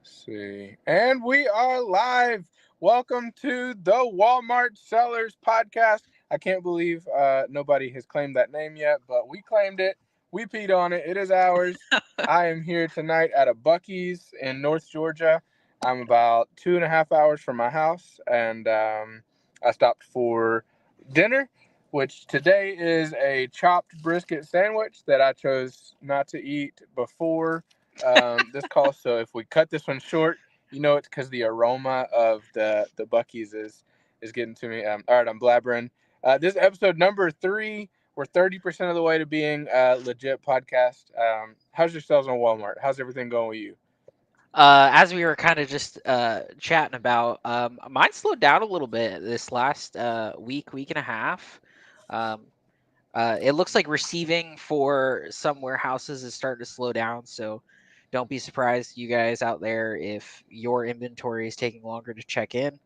See. And we are live. Welcome to the Walmart Sellers Podcast. I can't believe nobody has claimed that name yet, but we claimed it. We peed on it. It is ours. I am here tonight at a Buc-ee's in North Georgia. I'm about 2.5 hours from my house, and I stopped for dinner, which today is a chopped brisket sandwich that I chose not to eat before this call. So if we cut this one short, it's because the aroma of the Buc-ee's is getting to me. All right, I'm blabbering. This is episode number 3. We're 30% of the way to being a legit podcast. How's your sales on Walmart? How's everything going with you? As we were kind of just chatting about, mine slowed down a little bit this last week and a half. Um, it looks like receiving for some warehouses is starting to slow down. So don't be surprised, you guys out there, if your inventory is taking longer to check in.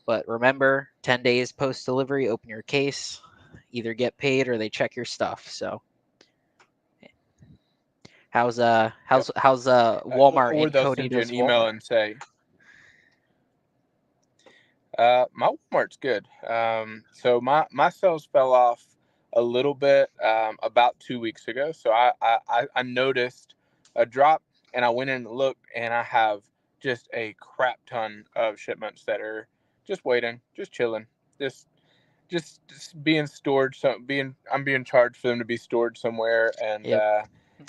But remember, 10 days post delivery, open your case, either get paid or they check your stuff. So how's uh Yep. how's how's Walmart Or they'll send you Incognito's an email Walmart? and say, my Walmart's good. So my sales fell off a little bit about 2 weeks ago. So I noticed a drop, and I went in and looked, and I have just a crap ton of shipments that are just waiting, just chilling, just just being stored. I'm being charged for them to be stored somewhere, and Yep.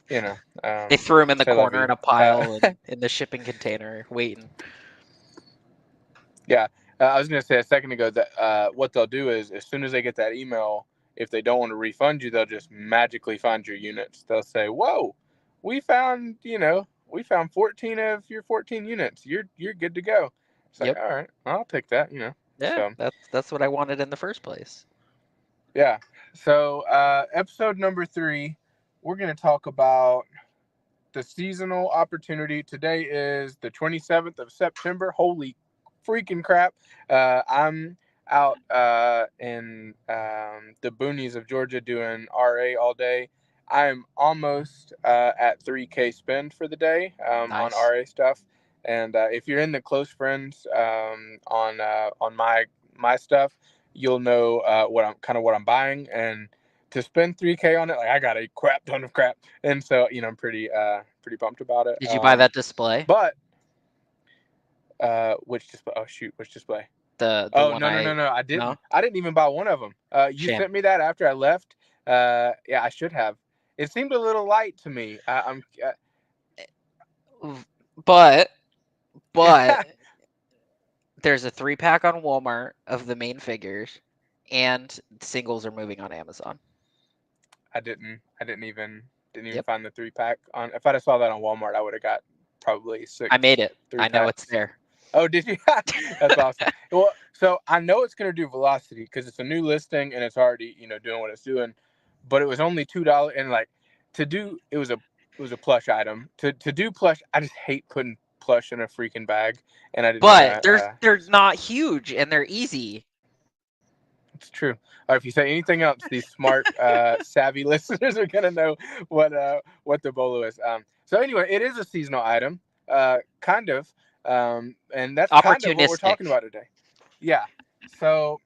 you know, They threw him in the say la corner vie. in a pile and in the shipping container waiting. Yeah, I was going to say a second ago that what they'll do is as soon as they get that email, if they don't want to refund you, they'll just magically find your units. They'll say, "Whoa, we found 14 of your 14 units. You're good to go." It's like, Yep. all right, I'll take that. Yeah, So that's what I wanted in the first place. yeah, so episode number 3, we're going to talk about the seasonal opportunity. Today is the 27th of September. Holy freaking crap. I'm out in the boonies of Georgia doing RA all day. I'm almost at 3K spend for the day on Nice. RA stuff. And if you're in the close friends on my stuff, you'll know what I'm buying. And to spend 3K on it, like I got a crap ton of crap, and so I'm pretty pumped about it. Did you buy that display? But which display? Oh shoot, which display? The Oh one no no no I no! no? I didn't even buy one of them. You Shame. sent me that after I left. Yeah, I should have. It seemed a little light to me. I'm. But but there's a 3-pack on Walmart of the main figures and singles are moving on Amazon. I didn't even Yep. find the 3-pack on. If I'd have saw that on Walmart, I would have got probably I made 6 it. three I know it's packs. there. Oh, did you? That's awesome. Well, so I know it's going to do velocity because it's a new listing and it's already doing what it's doing. But it was only $2, and like to do it was a plush item. To do plush, I just hate putting plush in a freaking bag, and I didn't want But to. they're not huge and they're easy. It's true. Or if you say anything else, these smart, savvy listeners are gonna know what the bolo is. So anyway, it is a seasonal item, kind of, and that's kind of what we're talking Opportunistic. about today. Yeah. So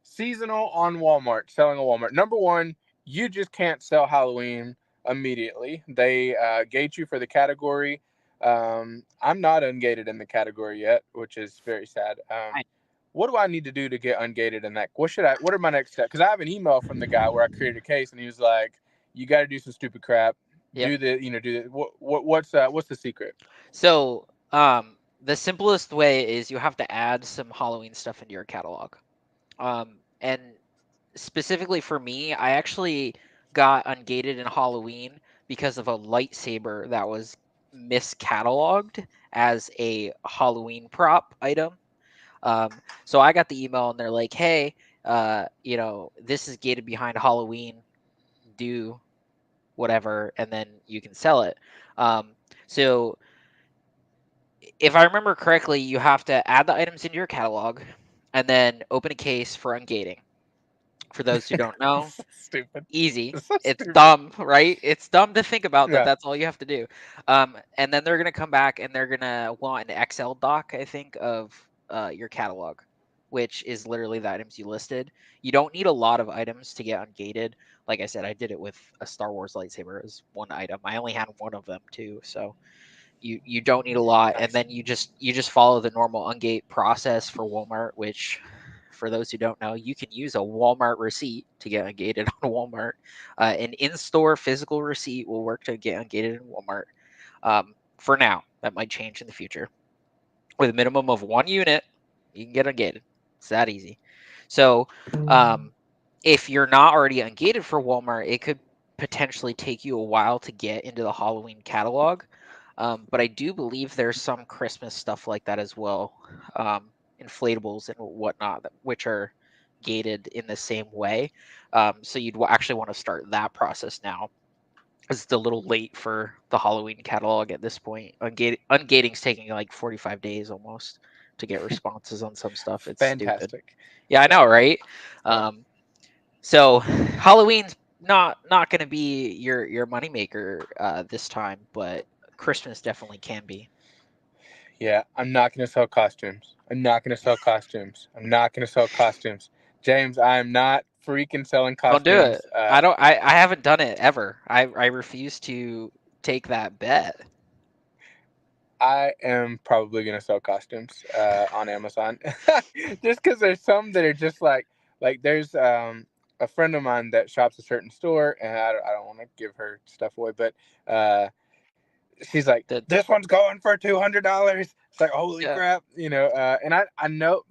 seasonal on Walmart, selling on Walmart. Number one, you just can't sell Halloween immediately. They gate you for the category. I'm not ungated in the category yet, which is very sad. What do I need to do to get ungated in that? What are my next steps? Because I have an email from the guy where I created a case, and he was like, "You got to do some stupid crap. Yep. Do the. What's the secret?" So, the simplest way is you have to add some Halloween stuff into your catalog. And specifically for me, I actually got ungated in Halloween because of a lightsaber that was miscatalogued as a Halloween prop item. So I got the email and they're like, "Hey, this is gated behind Halloween. Do whatever, and then you can sell it." So if I remember correctly, you have to add the items into your catalog and then open a case for ungating. For those who don't know, So stupid. easy. It's so It's stupid. dumb, right? It's dumb to think about that. Yeah. That's all you have to do. And then they're gonna come back and they're gonna want an Excel doc, I think, of your catalog, which is literally the items you listed. You don't need a lot of items to get ungated. Like I said, I did it with a Star Wars lightsaber as one item. I only had one of them too, so you don't need a lot, and Nice. then you just follow the normal ungate process for Walmart, which for those who don't know, you can use a Walmart receipt to get ungated on Walmart. An in-store physical receipt will work to get ungated in Walmart. For now, that might change in the future. With a minimum of 1 unit, you can get ungated. It's that easy. So, if you're not already ungated for Walmart, it could potentially take you a while to get into the Halloween catalog. But I do believe there's some Christmas stuff like that as well, inflatables and whatnot, which are gated in the same way. So you'd actually want to start that process now. It's a little late for the Halloween catalog at this point. Ungating's taking like 45 days almost to get responses on some stuff. It's stupid. Fantastic. Yeah, I Yeah. know, right? Yeah. Um, so Halloween's not going to be your moneymaker this time, but Christmas definitely can be. Yeah. I'm not going to sell costumes. I'm not going to sell costumes. I'm not going to sell costumes. James, I am not freaking selling Don't do it. costumes. I don't. I haven't done it ever. I refuse to take that bet. I am probably gonna sell costumes on Amazon, just because there's some that are just like there's a friend of mine that shops a certain store, and I don't want to give her stuff away, but uh, she's like, That this one's going for $200. It's like holy yeah crap, and I know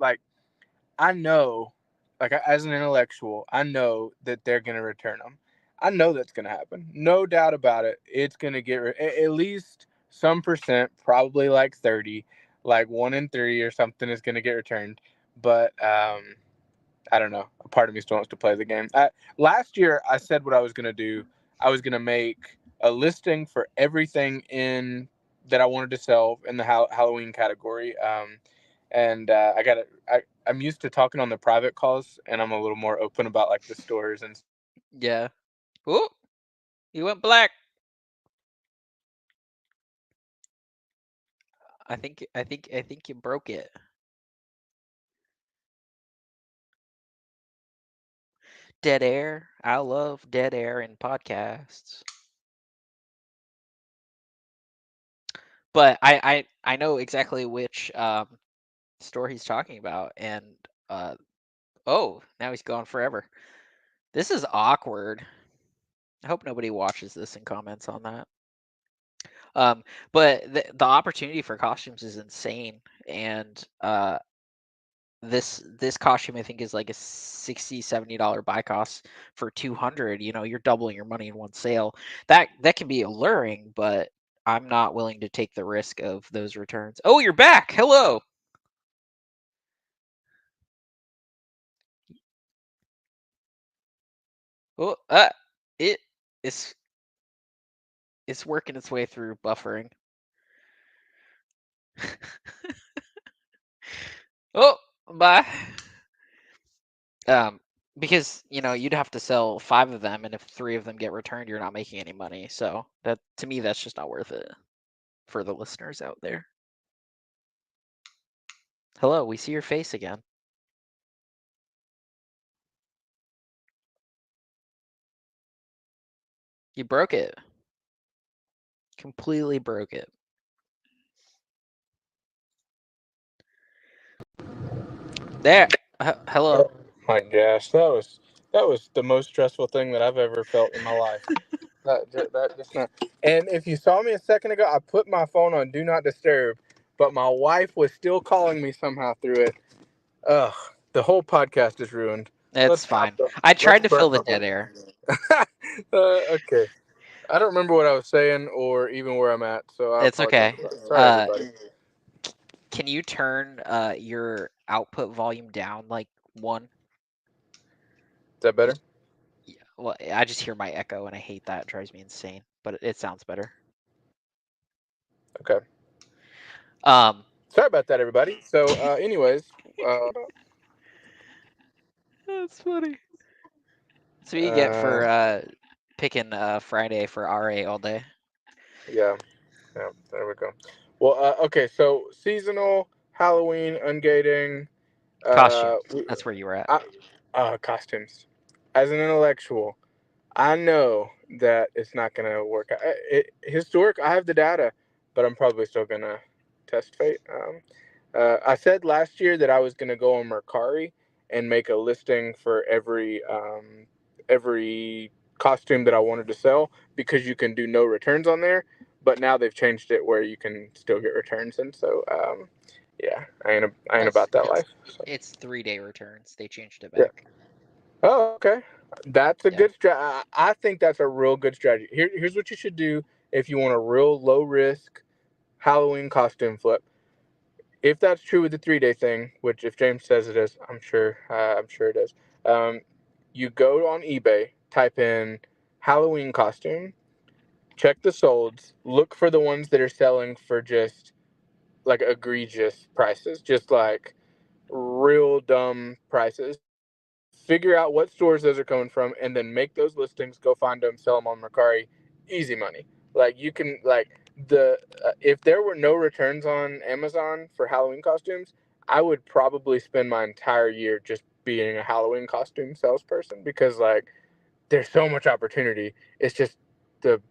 I know, like as an intellectual, I know that they're gonna return them. I know that's gonna happen. No doubt about it. It's gonna get at least some percent, probably like 30, like 1 in 3 or something is gonna get returned. But I don't know. A part of me still wants to play the game. Last year, I said what I was gonna do. I was gonna make a listing for everything in that I wanted to sell in the Halloween category. And I got it. I'm used to talking on the private calls, and I'm a little more open about like the stores and stuff. yeah. Ooh, you went black. I think you broke it. Dead air. I love dead air in podcasts. But I know exactly which store he's talking about, and uh oh, now he's gone forever. This is awkward. I hope nobody watches this and comments on that. Um, but the opportunity for costumes is insane, and this costume I think is like a $60-$70 buy cost for 200. You're doubling your money in one sale. That can be alluring, but I'm not willing to take the risk of those returns. Oh, you're back. Hello. Oh, it it's it's working its way through buffering. Oh, bye. Um, because you'd have to sell 5 of them, and if 3 of them get returned, you're not making any money. So that to me, that's just not worth it for the listeners out there. Hello, we see your face again. You broke it. Completely broke it. There. Hello. Oh my gosh, that was the most stressful thing that I've ever felt in my life. That just not. And if you saw me a second ago, I put my phone on do not disturb, but my wife was still calling me somehow through it. Ugh, the whole podcast is ruined. It's Let's stop fine. the. I Let's tried to fill burn the the dead whole air. thing. Okay, I don't remember what I was saying or even where I'm at, so I It's apologize. okay. Sorry, Uh, everybody. can you turn your output volume down like one? Is that better? Yeah, well, I just hear my echo, and I hate that. It drives me insane. But it sounds better. Okay. Um, Sorry about that, everybody. So, anyways, uh, That's funny. That's what you get Uh, for picking Friday for RA all day. yeah, yeah. There we go. Well, okay. So seasonal, Halloween, ungating. Costumes. That's where you were at. I, costumes. As an intellectual, I know that it's not gonna work out. Historic, I have the data, but I'm probably still gonna test fate. I said last year that I was gonna go on Mercari and make a listing for every costume that I wanted to sell because you can do no returns on there. But now they've changed it where you can still get returns, and so yeah, I ain't That's about that it's life. So it's 3-day returns. They changed it yeah. back. Oh, okay. That's a Yeah. good strategy. I think that's a real good strategy. Here's what you should do if you want a real low risk Halloween costume flip. If that's true with the 3 day thing, which if James says it is, I'm sure it is. Um, you go on eBay, type in Halloween costume, check the solds, look for the ones that are selling for just like egregious prices, just like real dumb prices. Figure out what stores those are coming from, and then make those listings. Go find them, sell them on Mercari. Easy money. Like you can if there were no returns on Amazon for Halloween costumes, I would probably spend my entire year just being a Halloween costume salesperson because like there's so much opportunity. It's just the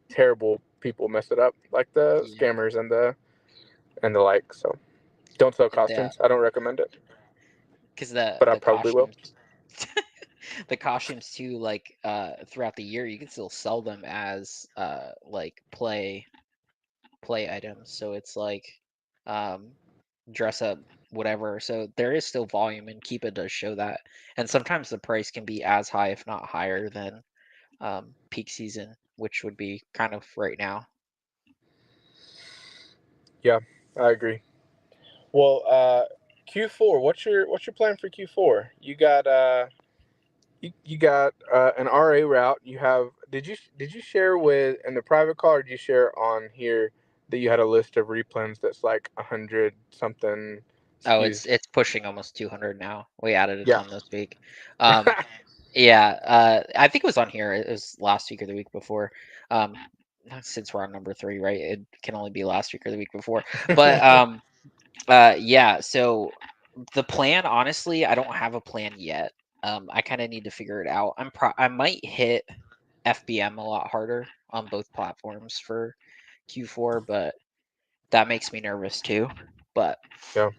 terrible people mess it up, like the Yeah. scammers and the like. So don't sell And the costumes. I don't recommend it, because but I the probably will. costumes the costumes too, like throughout the year, you can still sell them as like play items. So it's like um dress up whatever. So there is still volume, and Keepa does show that. And sometimes the price can be as high, if not higher, than peak season, which would be kind of right now. Yeah, I agree. Well, Q4. What's your plan for Q4? You got an RA route. You have did you share with in the private call or did you share on here that you had a list of replens that's like 100 something Oh, SKUs? it's pushing almost 200 now. We added a Yeah. ton this week. Um, yeah, I think it was on here. It was last week or the week before. Um, since we're on number 3, right? It can only be last week or the week before. But yeah. So the plan, honestly, I don't have a plan yet. I kind of need to figure it out. I might hit FBM a lot harder on both platforms for Q4, but that makes me nervous too. But Yeah.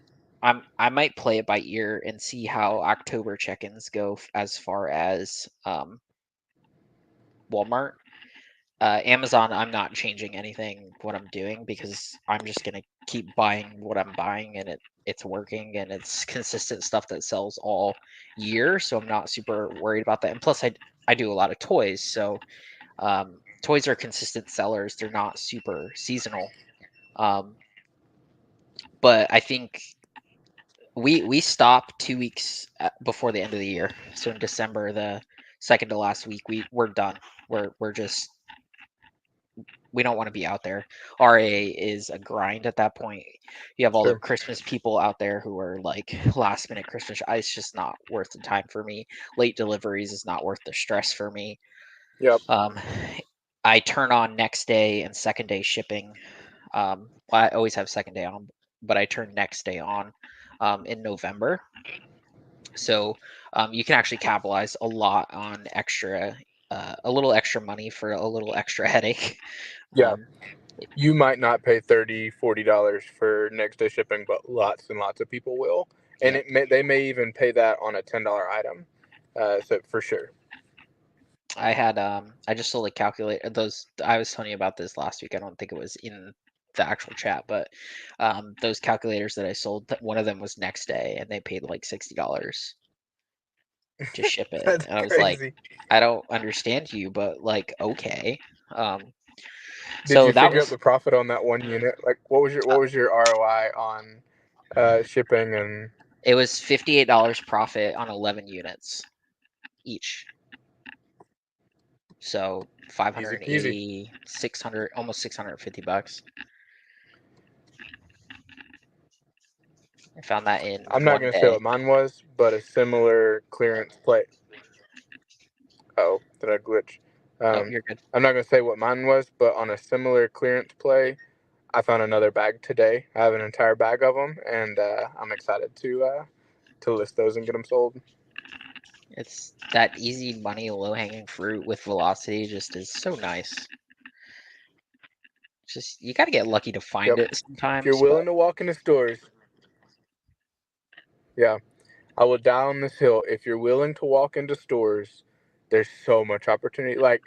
I might play it by ear and see how October check-ins go as far as Walmart. Amazon, I'm not changing anything what I'm doing because I'm just gonna keep buying what I'm buying, and it's working, and it's consistent stuff that sells all year. So I'm not super worried about that. And plus, I do a lot of toys, so toys are consistent sellers. They're not super seasonal. Um, but I think we stop 2 weeks before the end of the year. So in December, the second to last week, we're done. We're just we don't want to be out there. RA is a grind at that point. You have all the Sure. Christmas people out there who are like last minute Christmas. It's just not worth the time for me. Late deliveries is not worth the stress for me. Yep. Um, I turn on next day and second day shipping. Well, I always have second day on, but I turn next day on in November. So you can actually capitalize a lot on a little extra money for a little extra headache. Yeah. Um, You might not pay $30-$40 for next day shipping, but lots and lots of people will, and yep. they may even pay that on a $10 item. So for sure. I just sold a calculator. Those I was telling you about this last week. I don't think it was in the actual chat, but those calculators that I sold, one of them was next day, and they paid like $60 to ship it. That's And I was like, crazy. I don't understand you, but like, okay. Um, Did so you that figure out was the profit on that one unit? Like, what was your ROI on shipping and it was $58 profit on 11 units each. So easy peasy? 580, 600, almost $650. I found that in I'm not one gonna say day. what mine was, but a similar clearance play. Oh, did I glitch? Oh, Um, you're good. I'm not gonna say what mine was, but on a similar clearance play, I found another bag today. I have an entire bag of them, and I'm excited to list those and get them sold. It's that easy money, low hanging fruit with velocity just is so nice. Just you got to get lucky to find Yep. it If you're sometimes, but willing to walk into stores, yeah, I will die on this hill. If you're willing to walk into stores, there's so much opportunity. Like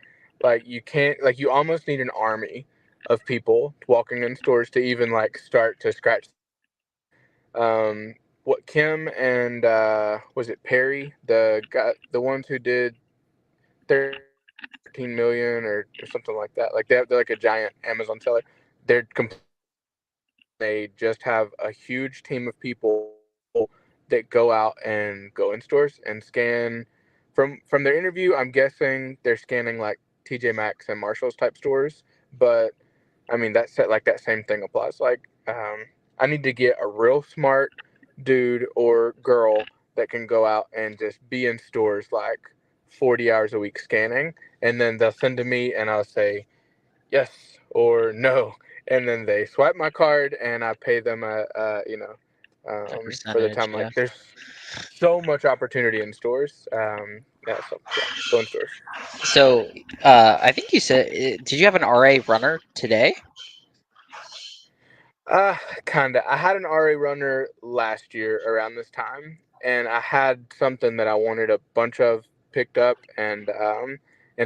you can't, like you almost need an army of people walking in stores to even like start to scratch the surface. What Kim and was it Perry, the guy, the ones who did 13 million or something like that. Like they're like a giant Amazon seller. They're completely automated. They just have a huge team of people that go out and go in stores and scan. From their interview, I'm guessing they're scanning like TJ Maxx and Marshalls type stores, but I mean that same thing applies. Like I need to get a real smart dude or girl that can go out and just be in stores like 40 hours a week scanning, and then they'll send to me and I'll say yes or no, and then they swipe my card and I pay them a for the percentage, time. yeah. Like there's so much opportunity in stores. Yeah, so yeah, go in stores. So, I think you said, did you have an RA runner today? Uh, kinda. I had an RA runner last year around this time, and I had something that I wanted a bunch of picked up, and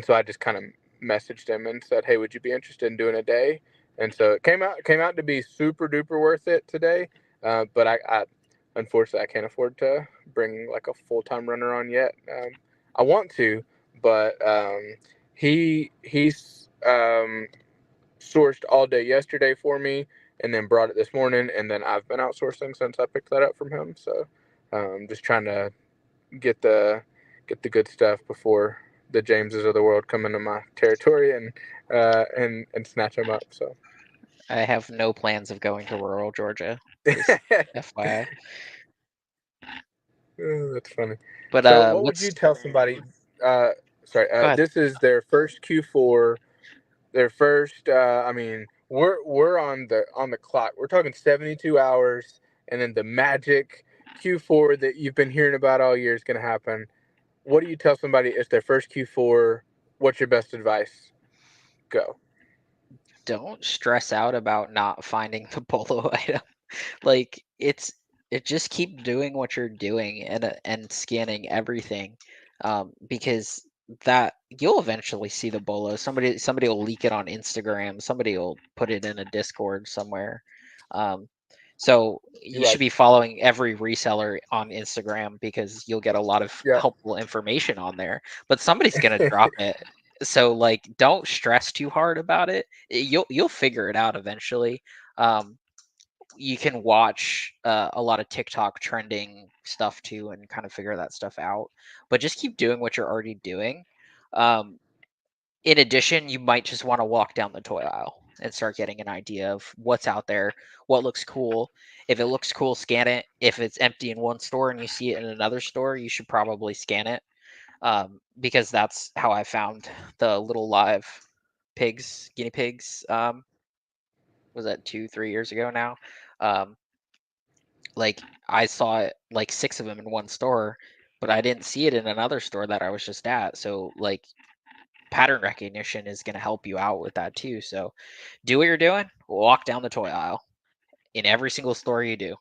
so I just kind of messaged him and said, "Hey, would you be interested in doing a day?" And so it came out to be super duper worth it today. But I unfortunately I can't afford to bring like a full time runner on yet. I want to, but he's sourced all day yesterday for me and then brought it this morning, and then I've been outsourcing since I picked that up from him. So just trying to get the get the good stuff before the Jameses of the world come into my territory and snatch them up. So I have no plans of going to rural Georgia, just FYI. Oh, that's funny. But So what would what's you tell somebody? Uh, sorry, go ahead. this is their first Q4. Their first. I mean, we're on the clock. We're talking 72 hours, and then the magic Q4 that you've been hearing about all year is going to happen. What do you tell somebody? It's their first Q4. What's your best advice? Go. Don't stress out about not finding the polo item. Like it just keep doing what you're doing and scanning everything, because that you'll eventually see the bolo. Somebody will leak it on Instagram. Somebody will put it in a Discord somewhere. Um, so You're you should right. be following every reseller on Instagram because you'll get a lot of Yeah. helpful information on there. But somebody's gonna drop it. So like, don't stress too hard about it. You'll figure it out eventually. Um, you can watch a lot of TikTok trending stuff too and kind of figure that stuff out. But just keep doing what you're already doing. Um, in addition, you might just want to walk down the toy aisle and start getting an idea of what's out there, what looks cool. If it looks cool, scan it. If it's empty in one store and you see it in another store, you should probably scan it, because that's how I found the little live pigs, guinea pigs. Was that 2, 3 years ago now? Um, like I saw it like six of them in one store, but I didn't see it in another store that I was just at. So like pattern recognition is going to help you out with that too. So do what you're doing, walk down the toy aisle in every single store you do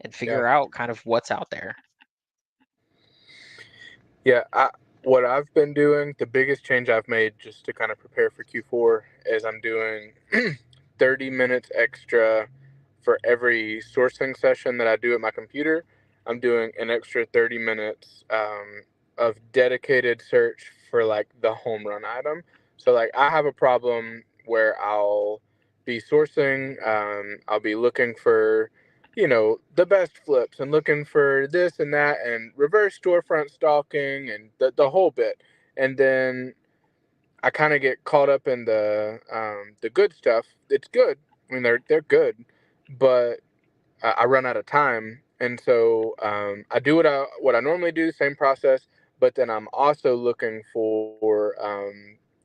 and Yeah. figure out kind of what's out there. Yeah, what I've been doing, the biggest change I've made just to kind of prepare for Q4 is I'm doing 30 minutes extra for every sourcing session that I do at my computer. I'm doing an extra 30 minutes of dedicated search for like the home run item. So, like, I have a problem where I'll be sourcing, I'll be looking for the best flips and looking for this and that and reverse storefront stalking and the whole bit. And then I kind of get caught up in the good stuff. It's good. I mean, they're good, but I run out of time, and so I do what I normally do, same process. But then I'm also looking for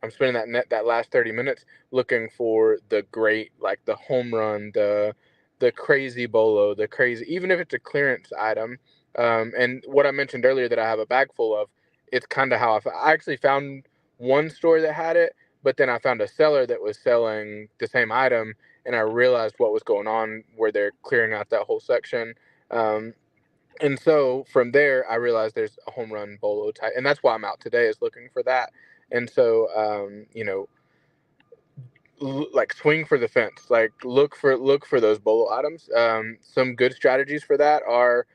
I'm spending that last 30 minutes looking for the great, like the home run, the crazy bolo, the crazy, even if it's a clearance item. And what I mentioned earlier that I have a bag full of, it's kind of how I actually found one store that had it, but then I found a seller that was selling the same item, and I realized what was going on where they're clearing out that whole section. Um, and so from there, I realized there's a home run bolo type, and that's why I'm out today is looking for that. And so, like swing for the fence, like look for those bolo items. Some good strategies for that are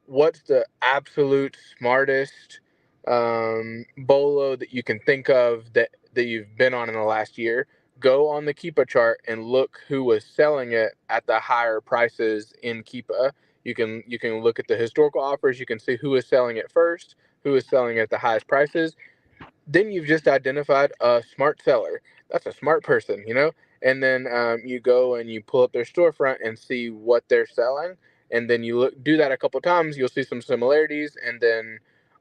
what's the absolute smartest bolo that you can think of that you've been on in the last year. Go on the Keepa chart and look who was selling it at the higher prices in Keepa. You can look at the historical offers. You can see who is selling it first, who is selling it at the highest prices. Then you've just identified a smart seller. That's a smart person, you know? And then you go and you pull up their storefront and see what they're selling. And then you do that a couple times, you'll see some similarities. And then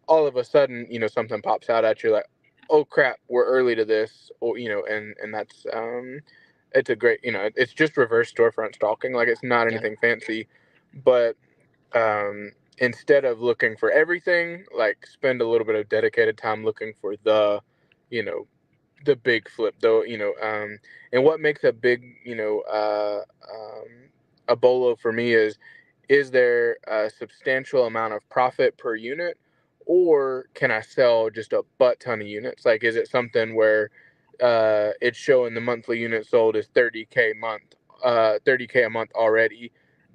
all of a sudden, something pops out at you like, oh crap, we're early to this. Or, and that's, it's a great, it's just reverse storefront stalking. Like it's not Yeah. anything fancy, but instead of looking for everything, like spend a little bit of dedicated time looking for you know, the big flip though, and what makes a big, a bolo for me is there a substantial amount of profit per unit, or can I sell just a butt ton of units? Like, is it something where it's showing the monthly unit sold is 30K month, 30K a month already?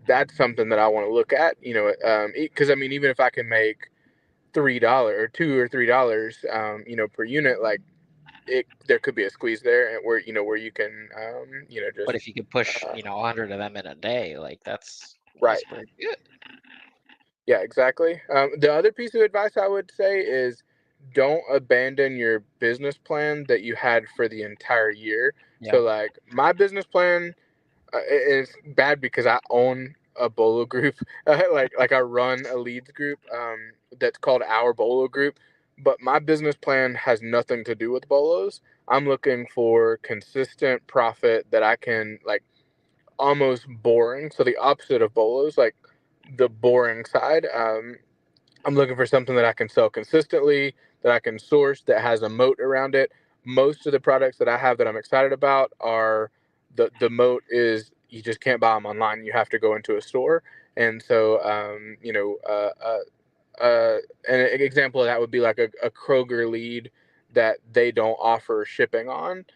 That's something that I want to look at, because I mean, even if I can make $3 or $2 or $3, per unit, like there could be a squeeze there, and where you can, But just if you could push, uh, 100 of them in a day, like that's right. pretty good. Yeah, exactly. The other piece of advice I would say is don't abandon your business plan that you had for the entire year. Yeah. So, like, my business plan is bad because I own a bolo group. Like I run a leads group that's called Our Bolo Group. But my business plan has nothing to do with bolos. I'm looking for consistent profit that I can, like, almost boring. So the opposite of bolos, like the boring side. I'm looking for something that I can sell consistently, that I can source, that has a moat around it. Most of the products that I have that I'm excited about are the moat is you just can't buy them online. You have to go into a store. And so, uh, an example of that would be like a Kroger lead that they don't offer shipping on.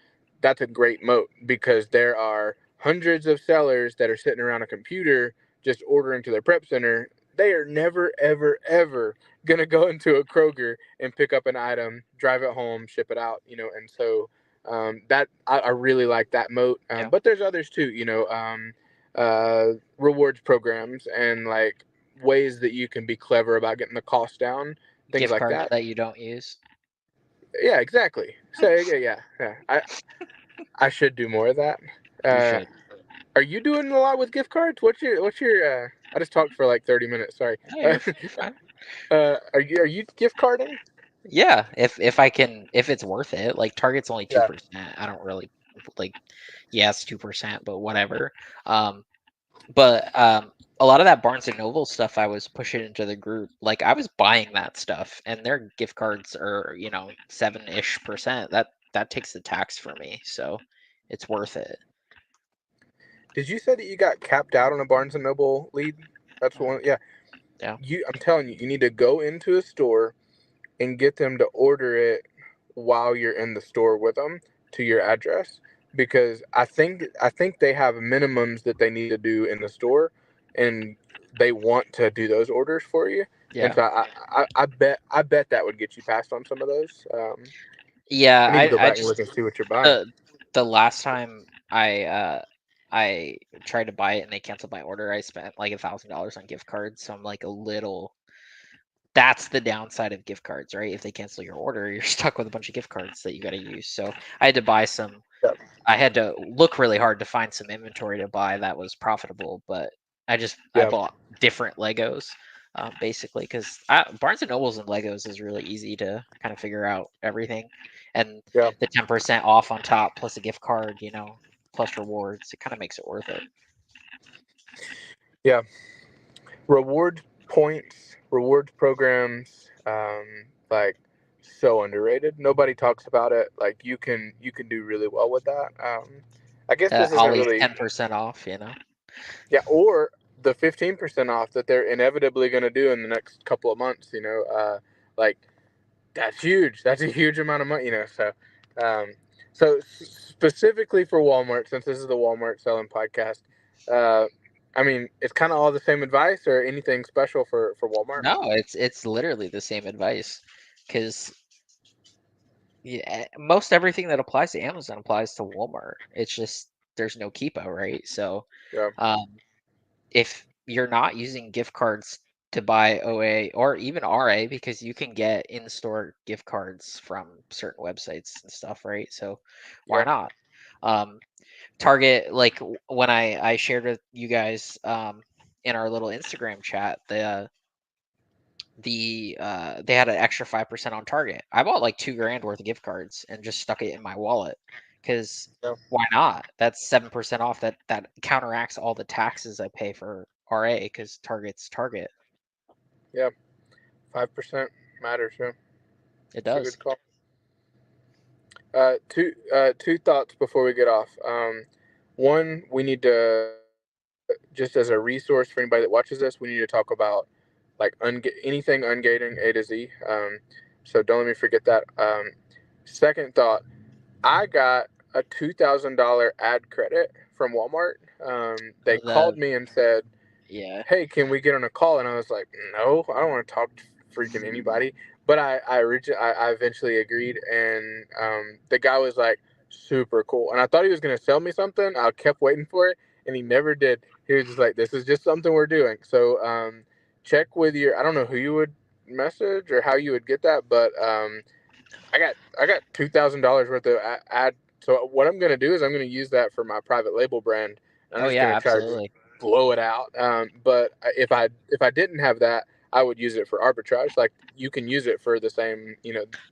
That's a great moat because there are hundreds of sellers that are sitting around a computer just ordering to their prep center. They are never, ever, ever gonna go into a Kroger and pick up an item, drive it home, ship it out. And so that I really like that moat. Yeah. But there's others too. Rewards programs and like ways that you can be clever about getting the cost down, things Gift like cards that. that you don't use. Yeah, exactly. So yeah. I should do more of that. You Uh, should. are you doing a lot with gift cards? What's your? I just talked for like 30 minutes. Sorry. No, you're fine. Are you gift carding? Yeah, if I can, if it's worth it. Like Target's only Yeah. 2%. I don't really like. Yeah, it's 2%, but whatever. Um, but a lot of that Barnes and Noble stuff I was pushing into the group. Like I was buying that stuff, and their gift cards are 7-ish%. That takes the tax for me, so it's worth it. Did you say that you got capped out on a Barnes and Noble lead? That's Mhm. one. Yeah. Yeah, I'm telling you, you need to go into a store and get them to order it while you're in the store with them to your address, because I think they have minimums that they need to do in the store, and they want to do those orders for you. And yeah, so I bet that would get you passed on some of those. yeah. I need to go I back and just look and see what you're buying. the last time I tried to buy it and they canceled my order, I spent like $1,000 on gift cards. So I'm like a little. That's the downside of gift cards, right? If they cancel your order, you're stuck with a bunch of gift cards that you got to use. So I had to buy some. Yeah. I had to look really hard to find some inventory to buy that was profitable, but I Yeah. bought different Legos, basically, because Barnes and Nobles and Legos is really easy to kind of figure out everything, and Yeah. the 10% off on top plus a gift card, plus rewards, it kind of makes it worth it. Yeah. Reward points, rewards programs, like so underrated. Nobody talks about it. Like you can do really well with that. I guess this isn't Ollie's really 10% off. yeah, or the 15% off that they're inevitably going to do in the next couple of months. Like that's huge. That's a huge amount of money. Um, so specifically for Walmart, since this is the Walmart selling podcast, uh, I mean, it's kind of all the same advice, or anything special for Walmart. No, it's literally the same advice, because yeah, most everything that applies to Amazon applies to Walmart. It's just there's no Keepa, right? So, Yeah, um, if you're not using gift cards to buy OA or even RA, because you can get in-store gift cards from certain websites and stuff, right? So why yeah, not? Um, Target, like when I shared with you guys in our little Instagram chat, they had an extra 5% on Target. I bought like 2 grand worth of gift cards and just stuck it in my wallet, because yeah, why not? That's 7% off. That counteracts all the taxes I pay for RA, because Target's Target. yeah. 5% matters. Yeah, It it's a does. good call. Two thoughts before we get off. One, we need to, just as a resource for anybody that watches this, we need to talk about like anything ungating A to Z. So don't let me forget that. Second thought, I got a $2,000 ad credit from Walmart. They called The me and said, Yeah. hey, can we get on a call? And I was like, no, I don't want to talk to freaking anybody. But I eventually agreed, and the guy was like super cool, and I thought he was gonna sell me something. I kept waiting for it, and he never did. He was just like, this is just something we're doing. So check with your. I don't know who you would message or how you would get that, but I got $2,000 worth of ad. So what I'm gonna do is I'm gonna use that for my private label brand. I'm Oh just yeah, gonna try to just absolutely. blow it out. But if I didn't have that, I would use it for arbitrage. Like you can use it for the same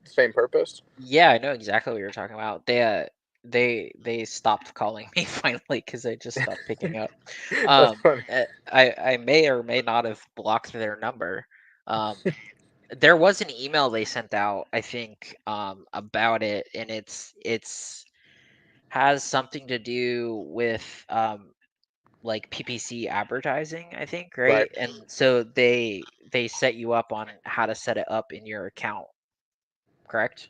same purpose. Yeah, I know exactly what you're talking about. They stopped calling me finally, because I just stopped picking up. That's funny. I may or may not have blocked their number. Um, there was an email they sent out, I think, about it, and it's has something to do with like PPC advertising, I think, Right. right? And so they set you up on how to set it up in your account, correct?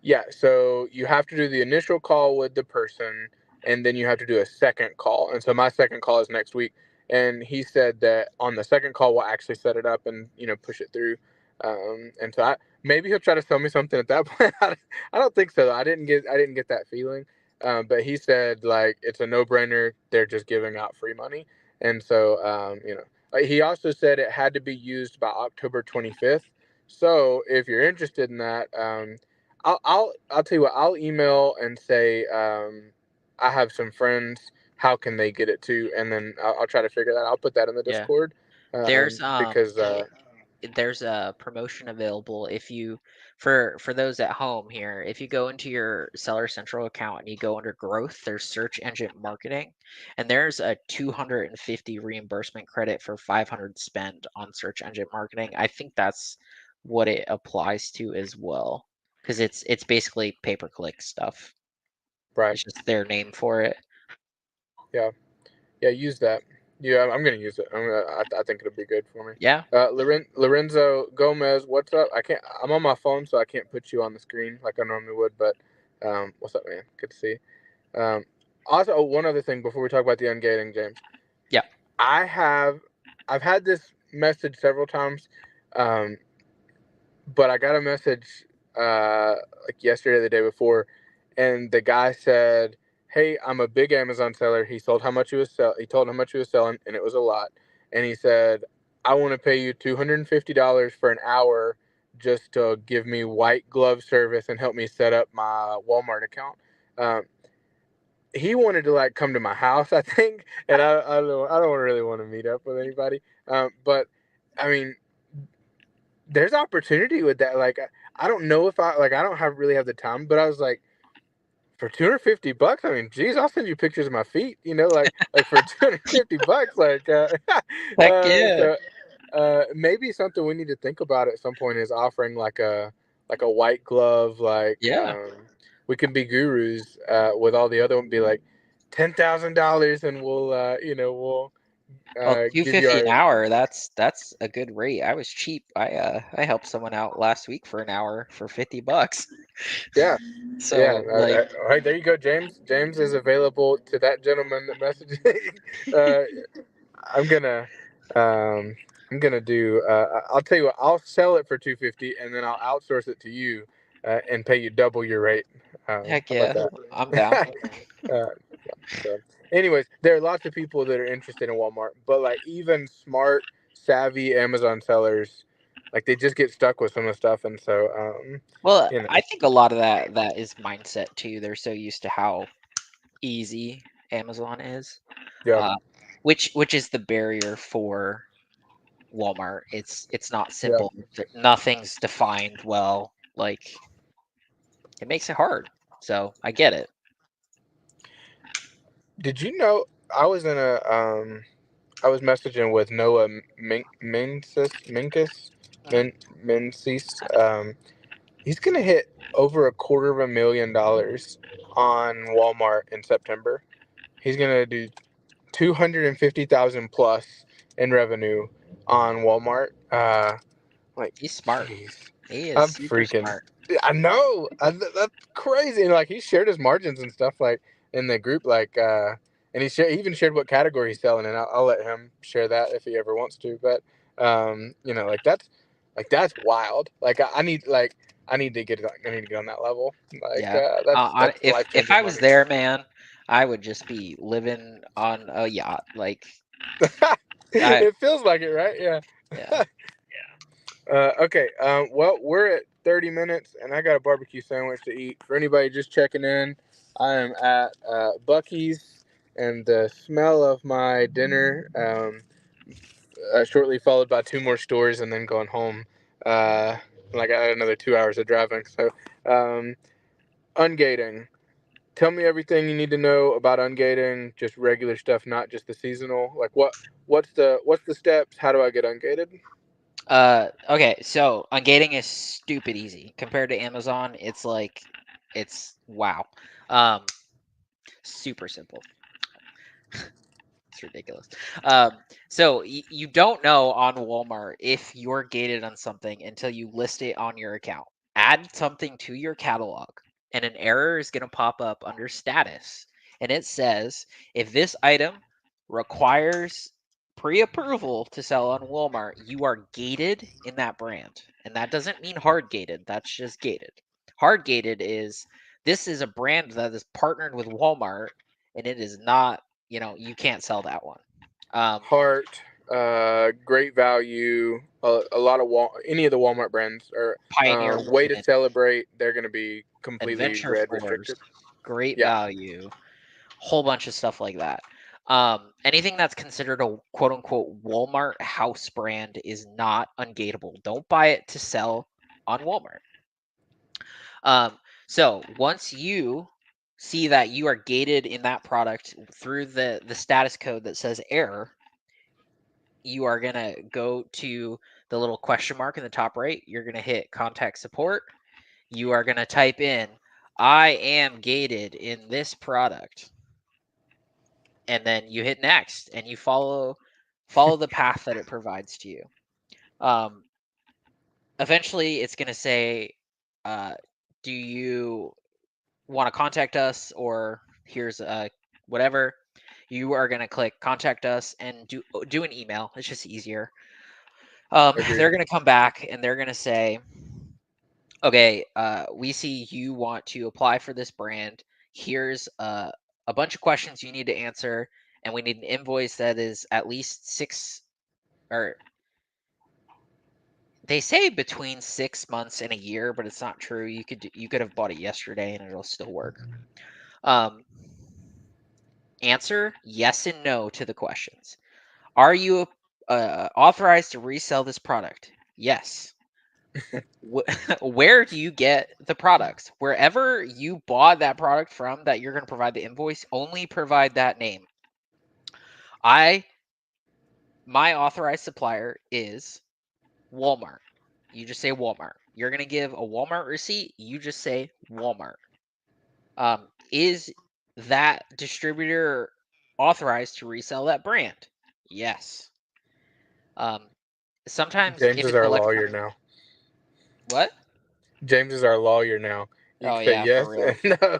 Yeah, so you have to do the initial call with the person, and then you have to do a second call. And so my second call is next week, and he said that on the second call we'll actually set it up and push it through. And so maybe he'll try to sell me something at that point. I don't think so. I didn't get that feeling. But he said like it's a no brainer. They're just giving out free money, and so he also said it had to be used by October 25th. So if you're interested in that. I'll tell you what. I'll email and say I have some friends. How can they get it to? And then I'll try to figure that. I'll put that in the Yeah. Discord There's because there's a promotion available if you for those at home here. If you go into your Seller Central account and you go under growth, there's search engine marketing, and there's a 250 reimbursement credit for 500 spend on search engine marketing. I think that's what it applies to as well, because it's basically pay per click stuff. right. It's just their name for it. Yeah, yeah. Use that. Yeah, I'm gonna use it. I think it'll be good for me. Yeah. Lorenzo Gomez, what's up? I can't. I'm on my phone, so I can't put you on the screen like I normally would. But what's up, man? Good to see you. Also, one other thing before we talk about the ungating, James. Yeah. I have I've had this message several times, um, but I got a message like yesterday or the day before, and the guy said, "Hey, I'm a big Amazon seller." He sold how much he was He told how much he was selling, and it was a lot. And he said, "I want to pay you $250 for an hour just to give me white glove service and help me set up my Walmart account." Um, he wanted to like come to my house, I think, and I don't really want to meet up with anybody. But I mean, there's opportunity with that. Like I don't know if I don't have really have the time, but I was like, for $250, I mean, geez, I'll send you pictures of my feet. Like for $250, Heck yeah. so maybe something we need to think about at some point is offering like a white glove, like Yeah. we can be gurus with all the other one, be like $10,000, and we'll Well, two give you fifty an our hour, that's a good rate. I was cheap. I helped someone out last week for an hour for $50. yeah. Yeah, So like, all right, there you go, James. James is available to that gentleman that messaged. uh, I'm gonna, um, I'm gonna do. I'll tell you what. I'll sell it for 250, and then I'll outsource it to you, and pay you double your rate. heck How about yeah, I'm down. that? uh, so, anyways, there are lots of people that are interested in Walmart, but like even smart, savvy Amazon sellers, like they just get stuck with some of the stuff, and so Well, you know, I think a lot of that is mindset too. They're so used to how easy Amazon is, yeah, uh, which is the barrier for Walmart. It's not yeah. simple. Nothing's defined well. Like it makes it hard. So I get it. Did you know I was messaging with Noah Minkus, Mhm. Mensis. He's gonna hit over $250,000 on Walmart in September. He's gonna do 250,000 plus in revenue on Walmart. Like, He's smart. jeez, He is I'm super freaking. smart. I know. That's crazy. And like he shared his margins and stuff like in the group, and he even shared what category he's selling, and I'll let him share that if he ever wants to. But that's wild. I need to get on that level. Yeah. That's life If changing I was money. there, man, I would just be living on a yacht. Like I It feels like it, right? yeah. Yeah. Okay. Well, we're at 30 minutes, and I got a barbecue sandwich to eat. For anybody just checking in, I am at Bucky's, and the smell of my dinner, shortly followed by two more stores, and then going home. Like I had another 2 hours of driving. So, um, ungating. Tell me everything you need to know about ungating. Just regular stuff, not just the seasonal. Like what's the steps? How do I get ungated? Okay, so ungating is stupid easy compared to Amazon. It's like it's wow. Um super simple. It's ridiculous. So you don't know on Walmart if you're gated on something until you list it on your account. Add something to your catalog, and an error is going to pop up under status. And it says if this item requires pre approval to sell on Walmart, you are gated in that brand. And that doesn't mean hard gated, that's just gated. Hard gated is this is a brand that is partnered with Walmart and it is not, you can't sell that one. Um, Heart, great value. A lot of any of the Walmart brands are Pioneer way to Wood, celebrate. They're going to be completely Adventure red Force, restricted. great Yeah, value, whole bunch of stuff like that. Anything that's considered a quote unquote Walmart house brand is not ungateable. Don't buy it to sell on Walmart. Um, so once you see that you are gated in that product through the status code that says error, you are going to go to the little question mark in the top right. You're going to hit contact support. You are going to type in, I am gated in this product. And then you hit next and you follow the path that it provides to you. Um, Eventually, it's going to say, uh, do you want to contact us or here's whatever. You are going to click contact us and do an email. It's just easier. agreed. They're going to come back and they're going to say, okay, we see you want to apply for this brand. Here's a bunch of questions you need to answer, and we need an invoice that is at least or they say between 6 months and a year, but it's not true. You could have bought it yesterday and it'll still work. Um, Answer yes and no to the questions. Are you authorized to resell this product? Yes. Where do you get the products? Wherever you bought that product from that you're going to provide the invoice, only provide that name. I My authorized supplier is Walmart. You just say Walmart. You're going to give a Walmart receipt, you just say Walmart. Is that distributor authorized to resell that brand? Yes. Um, Sometimes James if is it's our lawyer electronic, now. what? James is our lawyer now. You Oh can say yeah, for yes real. and no.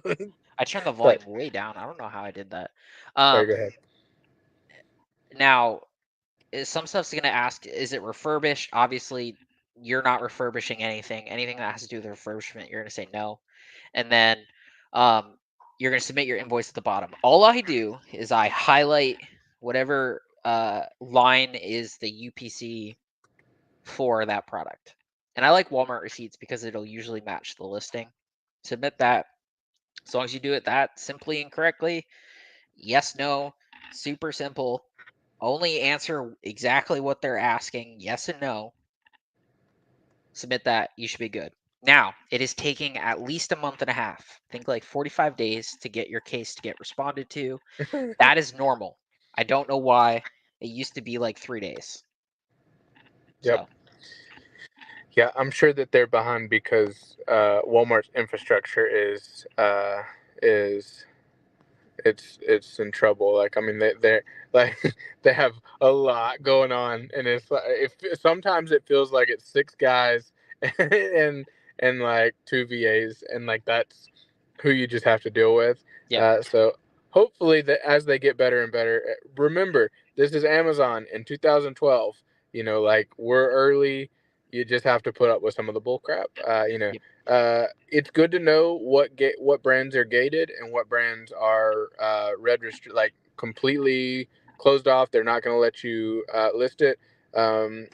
I turned the Sorry. volume way down. I don't know how I did that. Sorry. Um, Go ahead. Now some stuff's gonna ask, is it refurbished? Obviously, you're not refurbishing anything. Anything that has to do with refurbishment, you're gonna say no, and then um, you're gonna submit your invoice at the bottom. All I do is I highlight whatever line is the UPC for that product. And I like Walmart receipts because it'll usually match the listing. Submit that. As long as you do it that simply and correctly, yes, no, super simple. Only answer exactly what they're asking, yes and no. Submit that, you should be good. Now, it is taking at least a month and a half. Think like 45 days to get your case to get responded to. That is normal. I don't know why. It used to be like 3 days. Yep. So, Yeah, I'm sure that they're behind because Walmart's infrastructure is it's in trouble. Like I mean, they're like they have a lot going on, and it's like if sometimes it feels like it's six guys and like two VAs, and like that's who you just have to deal with. yep, So hopefully that as they get better and better, remember this is Amazon in 2012. You know, like we're early. You just have to put up with some of the bull crap. yep, It's good to know what brands are gated and what brands are like completely closed off. They're not going to let you list it. Um,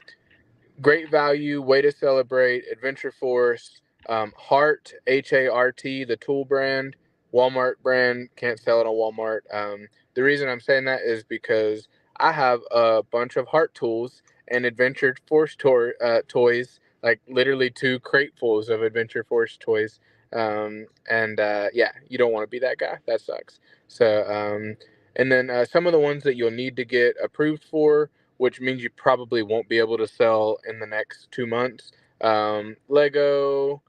Great Value, Way to Celebrate, Adventure Force, Hart, HART, the tool brand, Walmart brand, can't sell it on Walmart. The reason I'm saying that is because I have a bunch of Hart tools and Adventure Force toys, like literally two cratefuls of Adventure Force toys. And yeah, you don't want to be that guy. That sucks. So, and then some of the ones that you'll need to get approved for, which means you probably won't be able to sell in the next 2 months. Lego,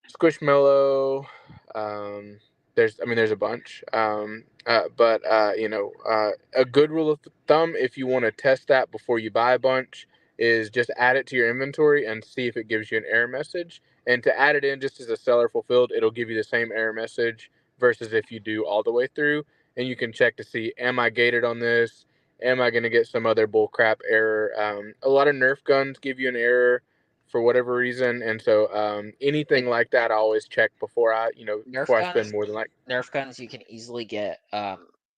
Squishmallow. Um, there's a bunch. A good rule of thumb if you want to test that before you buy a bunch is just add it to your inventory and see if it gives you an error message. And to add it in just as a seller fulfilled, it'll give you the same error message versus if you do all the way through. And you can check to see, am I gated on this? Am I going to get some other bullcrap error? A lot of Nerf guns give you an error for whatever reason, and so like anything like that, I always check before Nerf before I spend guns. more than like. Nerf guns you can easily get.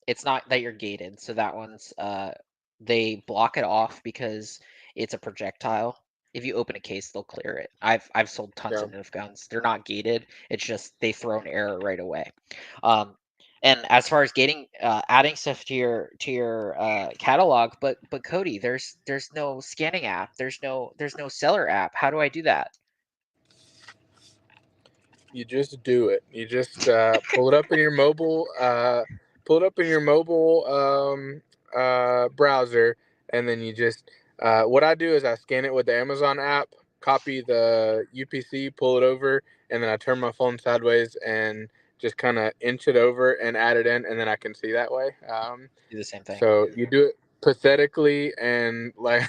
It's not that you're gated, so that one's they block it off because it's a projectile. If you open a case, they'll clear it. I've sold tons Yeah. of Nerf guns. They're not gated. It's just they throw an error right away. Um, and as far as getting adding stuff to your catalog, but Cody, there's no scanning app. There's no seller app. How do I do that? You just do it. You just pull it up in your browser, and then you just. What I do is I scan it with the Amazon app, copy the UPC, pull it over, and then I turn my phone sideways and just kind of inch it over and add it in, and then I can see that way. Do the same thing. So you do it pathetically and like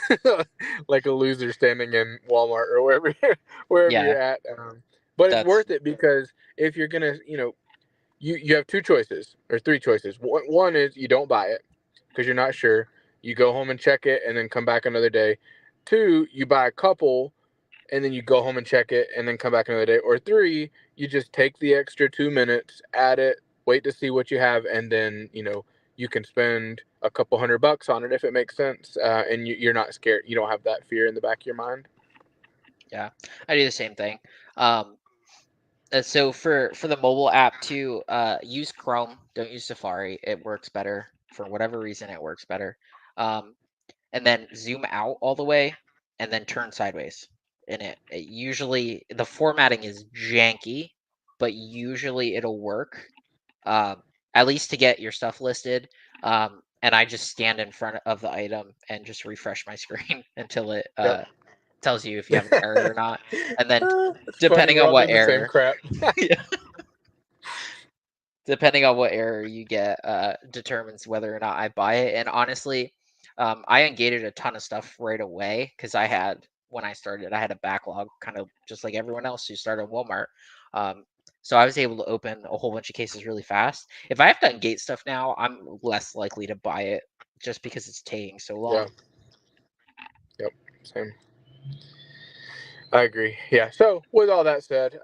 like a loser standing in Walmart or wherever Yeah, you're at. But it's that's worth it because if you're gonna, you have two choices or three choices. One is you don't buy it because you're not sure. You go home and check it and then come back another day. Two, you buy a couple and then you go home and check it and then come back another day. Or three, you just take the extra 2 minutes, add it, wait to see what you have, and then you can spend a couple $100 on it if it makes sense, and you're not scared. You don't have that fear in the back of your mind. yeah. I do the same thing. Um, So for the mobile app too, use Chrome. Don't use Safari. It works better for whatever reason. It works better. Um, and then zoom out all the way, and then turn sideways. And it usually the formatting is janky, but usually it'll work. At least to get your stuff listed. And I just stand in front of the item and just refresh my screen until it Yep. tells you if you have an error or not. And then It's funny. depending We're on all what doing the same error, crap. depending on what error you get, determines whether or not I buy it. And honestly, I ungated a ton of stuff right away because when I started, I had a backlog, kind of just like everyone else who started Walmart. Um, so I was able to open a whole bunch of cases really fast. If I have to ungate stuff now, I'm less likely to buy it just because it's taking so Yeah. long. Yep. Same. I agree. Yeah. So with all that said,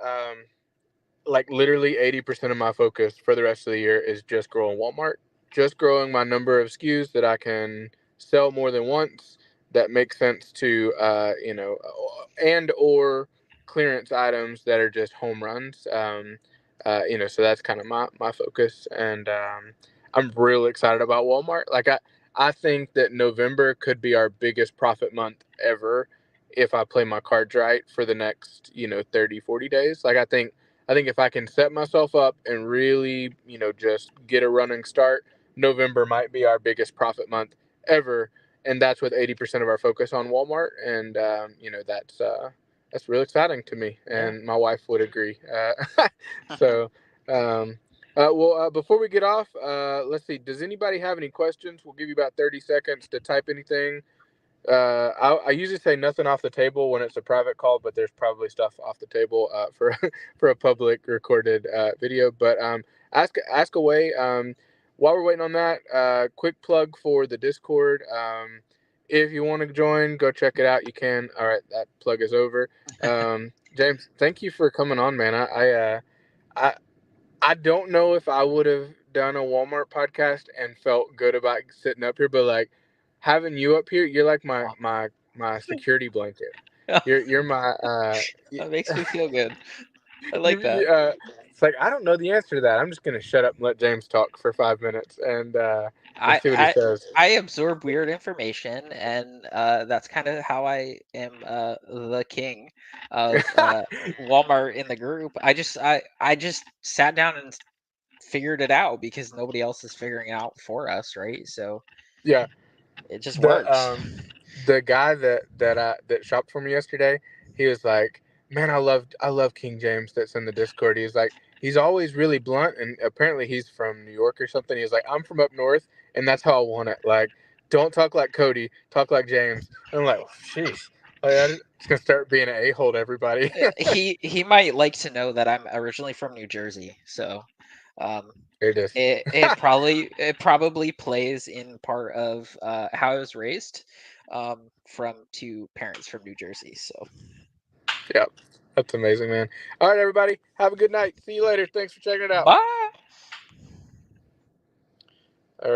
like literally 80% of my focus for the rest of the year is just growing Walmart, just growing my number of SKUs that I can sell more than once that make sense to, and or clearance items that are just home runs. So that's kind of my focus. And I'm real excited about Walmart. I think that November could be our biggest profit month ever if I play my cards right for the next, 30, 40 days. I think if I can set myself up and really, just get a running start, November might be our biggest profit month ever, and that's with 80% of our focus on Walmart, and that's real exciting to me, Yeah. and my wife would agree. So, um, before we get off, let's see. Does anybody have any questions? We'll give you about 30 seconds to type anything. I usually say nothing off the table when it's a private call, but there's probably stuff off the table for for a public recorded video. But ask away. While we're waiting on that, quick plug for the Discord. If you want to join, go check it out. You can. All right, that plug is over. James, thank you for coming on, man. I I don't know if I would have done a Walmart podcast and felt good about sitting up here, but like having you up here, you're like my security blanket. You're my That makes me feel good. I you, like that. you it's like I don't know the answer to that. I'm just gonna shut up and let James talk for 5 minutes and I see what he I says. I absorb weird information, and that's kind of how I am the king of Walmart in the group. I just sat down and figured it out because nobody else is figuring it out for us, right? So Yeah, it just the works. the guy that shopped for me yesterday, he was like, "Man, I love King James that's in the Discord." He's like, he's always really blunt, and apparently he's from New York or something. He's like, "I'm from up north, and that's how I want it. Like, don't talk like Cody, talk like James." And I'm like, "Jeez, like, I'm just gonna start being an a-hole to everybody." He might like to know that I'm originally from New Jersey, so um, Here it is. it probably plays in part of how I was raised, from two parents from New Jersey. So Yep, that's amazing, man. All right, everybody, have a good night. See you later. Thanks for checking it out. bye. All right.